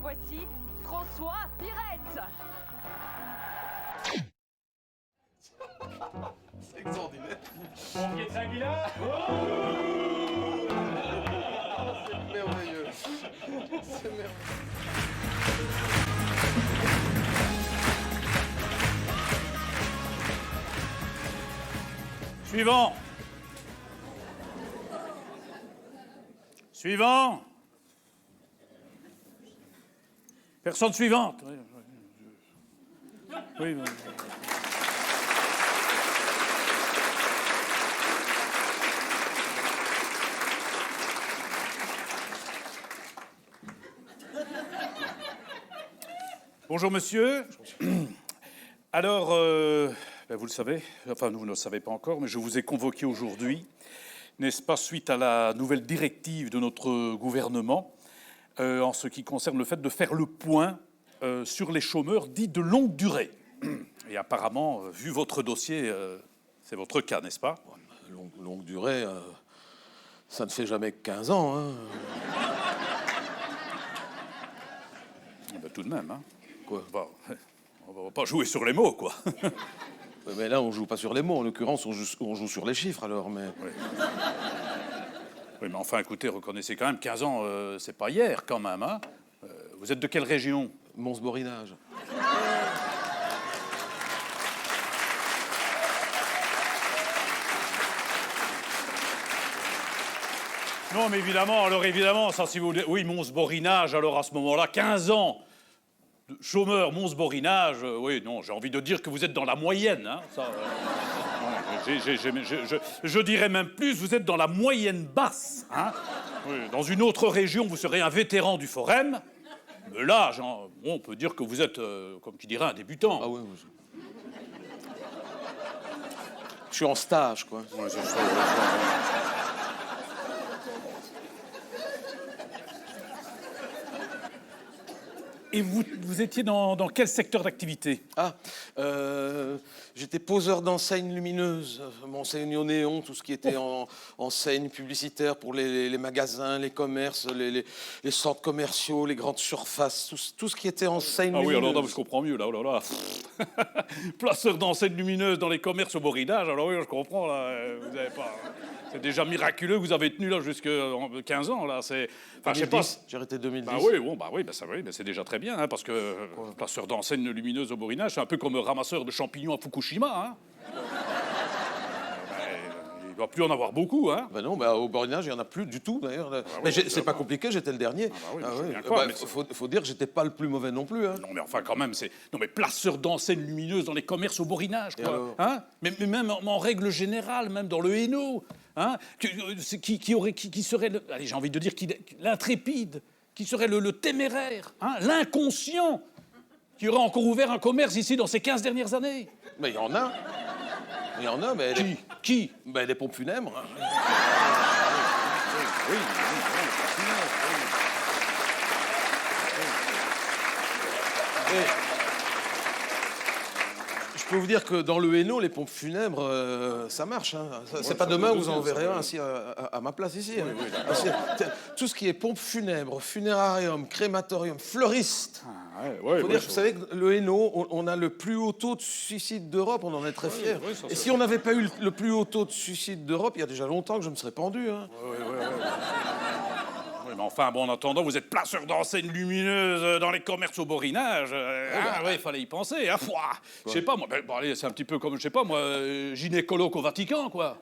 voici François Pirette. C'est extraordinaire. Pompier de Saint-Guilain. C'est merveilleux. C'est merveilleux. Suivant. Suivant. Personne suivante. Oui. Bonjour monsieur. Alors, vous le savez, enfin vous ne le savez pas encore, mais je vous ai convoqué aujourd'hui, n'est-ce pas, suite à la nouvelle directive de notre gouvernement, en ce qui concerne le fait de faire le point sur les chômeurs dits de longue durée. Et apparemment, vu votre dossier, c'est votre cas, n'est-ce pas? Longue durée, ça ne fait jamais que 15 ans. Hein. Ben, tout de même, hein. Quoi? On va pas jouer sur les mots, quoi. Mais là, on joue pas sur les mots. En l'occurrence, on joue sur les chiffres, alors. Mais... Oui. Oui, mais enfin, écoutez, reconnaissez quand même, 15 ans, c'est pas hier, quand même, hein. Vous êtes de quelle région? Mons-Borinage. Non, mais évidemment, ça, si vous voulez... Oui, Mons-Borinage, alors à ce moment-là, 15 ans. Chômeur, Mons-Borinage, oui, non, j'ai envie de dire que vous êtes dans la moyenne, hein, ça, je dirais même plus, vous êtes dans la moyenne basse, hein. Oui, dans une autre région, vous serez un vétéran du Forum, mais là, on peut dire que vous êtes, comme qui dirait, un débutant. Ah oui, je suis en stage, quoi. Ouais, c'est ça. Et vous étiez dans quel secteur d'activité? Ah, j'étais poseur d'enseignes lumineuses, m'enseigne au néon, tout ce qui était enseigne publicitaire pour les magasins, les commerces, les centres commerciaux, les grandes surfaces, tout ce qui était enseigne lumineuse. Ah oui, alors là, je comprends mieux, là, oh là là. Placeur d'enseignes lumineuses dans les commerces au Borinage, alors oui, je comprends, là, vous avez pas... C'est déjà miraculeux que vous avez tenu là jusqu'à 15 ans, là, c'est... Enfin, je sais pas... J'ai arrêté 2010. Bah oui, bon, bah oui, bah ça, oui, bah c'est déjà très bien, hein, parce que placeur d'enseignes lumineuses au Borinage, c'est un peu comme ramasseur de champignons à Fukushima, hein. Il doit plus en avoir beaucoup, hein. Ben non, bah, au Borinage, il n'y en a plus du tout, d'ailleurs. oui, Mais c'est pas compliqué, j'étais le dernier. Ah bah oui, mais faut dire que j'étais pas le plus mauvais non plus. Hein. Non, mais enfin, quand même, c'est... Non, mais placeur d'enseignes lumineuses dans les commerces au Borinage, quoi. Hein, mais même en règle générale, même dans le Hainaut, hein, qui serait... Allez, j'ai envie de dire l'intrépide, qui serait le téméraire, hein, l'inconscient, qui aurait encore ouvert un commerce ici dans ces 15 dernières années. Mais il y en a. Il y en a, mais... Qui? Ben, les pompes funèbres. Oui. Je peux vous dire que dans le Hainaut, les pompes funèbres, ça marche. Hein. C'est pas demain que vous en verrez un assis à ma place ici. Hein. Tout ce qui est pompes funèbres, funérarium, crématorium, fleuriste. Faut dire, vous savez que le Hainaut, on a le plus haut taux de suicide d'Europe, on en est très fiers. Et si on n'avait pas eu le plus haut taux de suicide d'Europe, il y a déjà longtemps que je me serais pendu. Hein. Oui, mais enfin, bon, en attendant, vous êtes placeur d'enseignes lumineuses dans les commerces au Borinage. Oui, il fallait y penser. Hein. Je sais pas, moi, bon, allez, c'est un petit peu comme, je sais pas, moi, gynécologue au Vatican, quoi.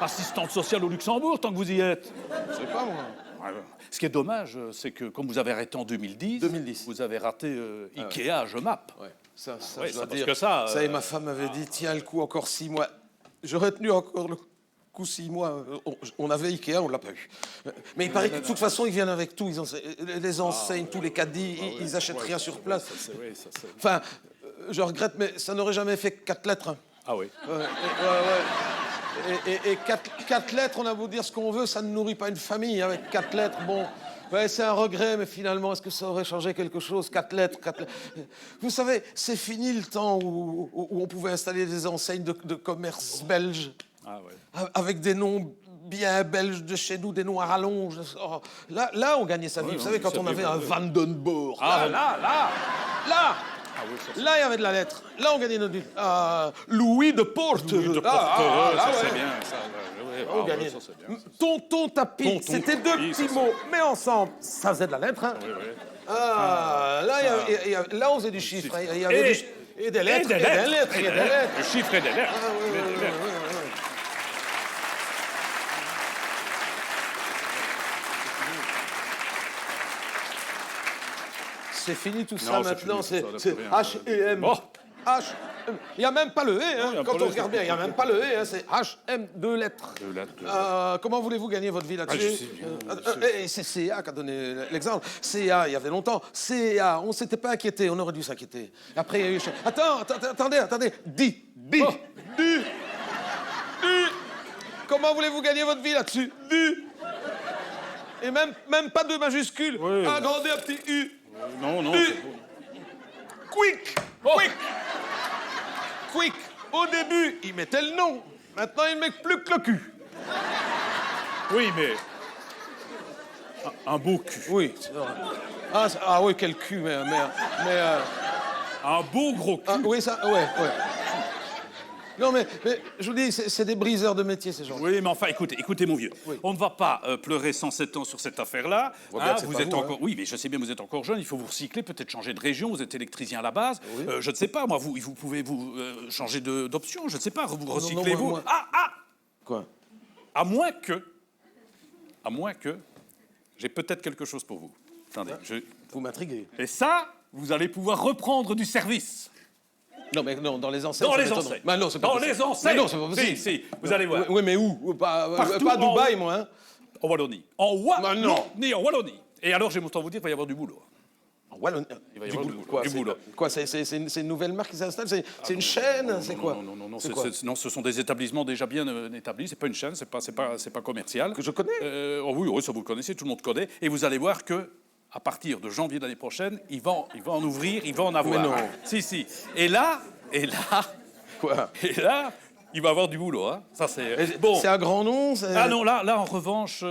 Assistante sociale au Luxembourg, tant que vous y êtes. Je sais pas, moi. Ce qui est dommage, c'est que comme vous avez arrêté en 2010, vous avez raté Ikea à Jemap. Ouais. Ça, ouais, je dois parce dire. Que ça, et ma femme m'avait dit, tiens le coup, encore 6 mois. J'aurais tenu encore le coup 6 mois. On avait Ikea, on l'a pas eu. Mais il paraît que de toute façon, ils viennent avec tout. Les enseignes, tous les caddies, ils achètent rien sur place. Enfin, je regrette, mais ça n'aurait jamais fait que 4 lettres. Hein. Ah oui. Et 4 lettres, on a beau dire ce qu'on veut, ça ne nourrit pas une famille. Avec 4 lettres, bon, ouais, c'est un regret, mais finalement, est-ce que ça aurait changé quelque chose? 4 lettres. Vous savez, c'est fini le temps où on pouvait installer des enseignes de commerce belge. Ah ouais. Avec des noms bien belges de chez nous, des noirs à longe. Oh, là, on gagnait sa vie. Vous savez, quand on avait un Vandenborg. Là. Ah oui, ça, Là, il y avait de la lettre. Là, on gagnait notre vie. Louis de Porte. Louis de Porte, ça c'est bien. Ça, On gagnait. ça, c'est bien. Tonton Tapis. Tonton C'était deux Tapis, petits ça, mots, mais ensemble, ça faisait de la lettre. Hein. Oui. Là, on faisait du chiffre. Il y avait et des lettres, et des lettres. Le chiffre et des lettres. Des lettres. C'est fini tout ça Non, c'est maintenant. fini, tout ça, C'est plus rien. H&M. Bon. Il n'y a même pas le E, hein, y a quand pas on le E, regarde bien. Il n'y a même pas le E, hein, c'est H&M, 2 lettres. 2 lettres. Comment voulez-vous gagner votre vie là-dessus? je sais bien, Et c'est CA qui a donné l'exemple. CA, il y avait longtemps. CA, on ne s'était pas inquiété, on aurait dû s'inquiéter. Après, il y a eu... Attendez. Di. Comment voulez-vous gagner votre vie là-dessus? Du. Et même pas de majuscule. Oui. Agrandez un petit U. Non. Quick. Au début, il mettait le nom. Maintenant, il ne met plus que le cul. Oui, mais. Un beau cul. Oui. C'est vrai. Oui, quel cul, mais Un beau gros cul. oui, ça, ouais. Non, mais je vous dis, c'est des briseurs de métier, ces gens. Oui, mais enfin, écoutez, mon vieux. Oui. On ne va pas pleurer 107 ans sur cette affaire-là. voit bien que c'est Vous pas êtes vous, encore. Oui, mais je sais bien, vous êtes encore jeune. Il faut vous recycler, peut-être changer de région. Vous êtes électricien à la base. Oui. Je ne sais pas, moi. Vous pouvez changer d'option. Je ne sais pas. Vous recyclez vous. moi. Quoi? À moins que, j'ai peut-être quelque chose pour vous. Attendez. Vous m'intriguez. Et ça, vous allez pouvoir reprendre du service. Non, mais non, dans les enseignes. Dans ça les m'étonnerait. enseignes. Bah non, c'est pas Dans possible. les enseignes. Mais non, c'est pas possible. Si, vous allez voir. Oui, mais où? Pas Partout à Dubaï, en- moi. Hein. En Wallonie. En Bah non. Wallonie, en Wallonie. Et alors, j'ai autant vous dire qu'il va y avoir du boulot. En Wallonie. Il va y avoir du boulot. Quoi, Du c'est- boulot. Quoi, c'est une nouvelle marque qui s'installe? C'est une chaîne? C'est quoi? Non, C'est quoi? non, ce sont des établissements déjà bien établis. C'est pas une chaîne, c'est pas commercial. Que je connais? Oui, ça vous le connaissez, tout le monde connaît. Et vous allez voir que à partir de janvier de l'année prochaine, il va en ouvrir, il va en avoir. Mais non. Si. Et là, Quoi? il va avoir du boulot. Hein. Ça c'est Bon. C'est un grand nom? Ah non, là en revanche,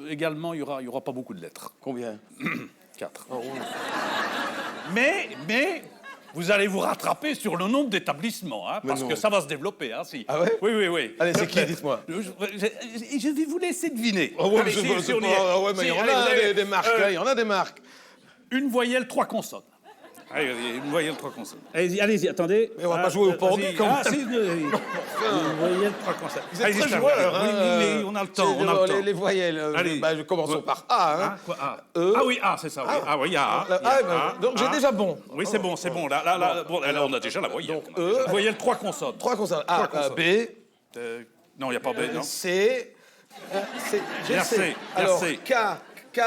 également, il y aura pas beaucoup de lettres. Combien? 4. Oh, oui. Mais vous allez vous rattraper sur le nombre d'établissements, hein, parce non. que ça va se développer. Hein, si. Ah ouais? Oui. Allez, c'est qui, dites-moi? Je vais vous laisser deviner. Oh, ouais, Allez, mais si on y est. mais il y en allez, a vous avez- des marques, hein, il y en a des marques. Une voyelle, 3 consonnes. Allez, une voyelle, 3 consonnes. Allez-y, attendez. Mais on va pas jouer au porno, vas-y. quand même. Si, une voyelle, 3 consonnes. Vous êtes Allez-y, très je joueur, t'arrête. Oui, on a le temps, on a le temps. Les voyelles, Allez. commençons par A. Hein. Quoi, A. E. Ah oui, A, c'est ça. Oui. Ah oui, il y a A. Il y a A, Donc j'ai A. déjà bon. Oui, c'est bon. Là, on a déjà la voyelle. Donc, E. Voyelle, 3 consonnes. 3 consonnes. A, Trois consonnes. B, Non, il n'y a pas B, non. C, j'ai Merci, C. Alors, merci. K,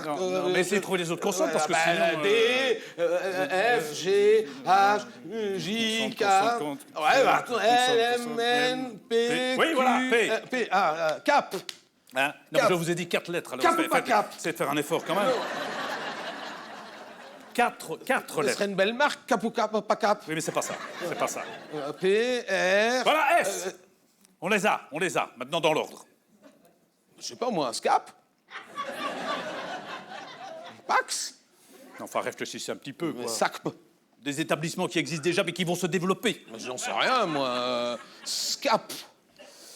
Non, mais essayez de trouver les autres consonnes, parce que sinon... D, F, G, H, J, K. Consonne, Ouais, bah, consonne, L, M, consonne, N, P, Oui, Q, voilà, P. Cap. Hein non, Cap. je vous ai dit 4 lettres. Alors, Cap ou pas cap? c'est de faire un effort quand même. 4 Ce lettres. serait une belle marque, Cap ou Cap, pas Cap. Oui, mais c'est pas ça. C'est pas ça. P, R. Voilà, S. On les a. Maintenant dans l'ordre. Je sais pas moi, Scap. Pax. Enfin, réfléchissez un petit peu, quoi. SACP. Des établissements qui existent déjà, mais qui vont se développer. Mais j'en sais rien, moi. Scap.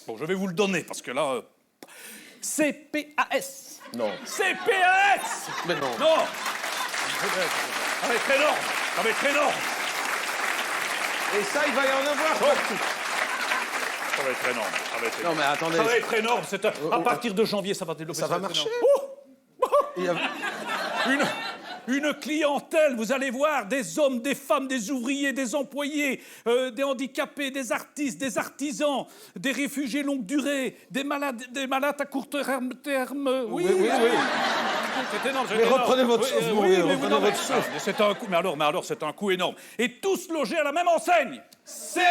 Bon, je vais vous le donner, parce que là... CPAS. Non. CPAS. Mais non. Non. Ça va être énorme. Ça va être énorme. Et ça, il va y en avoir partout. Ça va être énorme. Ça va être Non, énorme. mais attendez. Ça va être énorme. À partir de janvier, ça va développer. Ça va être marcher. énorme. Il y a- Une clientèle, vous allez voir, des hommes, des femmes, des ouvriers, des employés, des handicapés, des artistes, des artisans, des réfugiés longue durée, des malades à court terme. Oui. C'est énorme. Mais reprenez votre souffle, mon vieux, mais reprenez votre souffle. C'est un coup, mais alors, c'est un coup énorme. Et tous logés à la même enseigne. CPAS.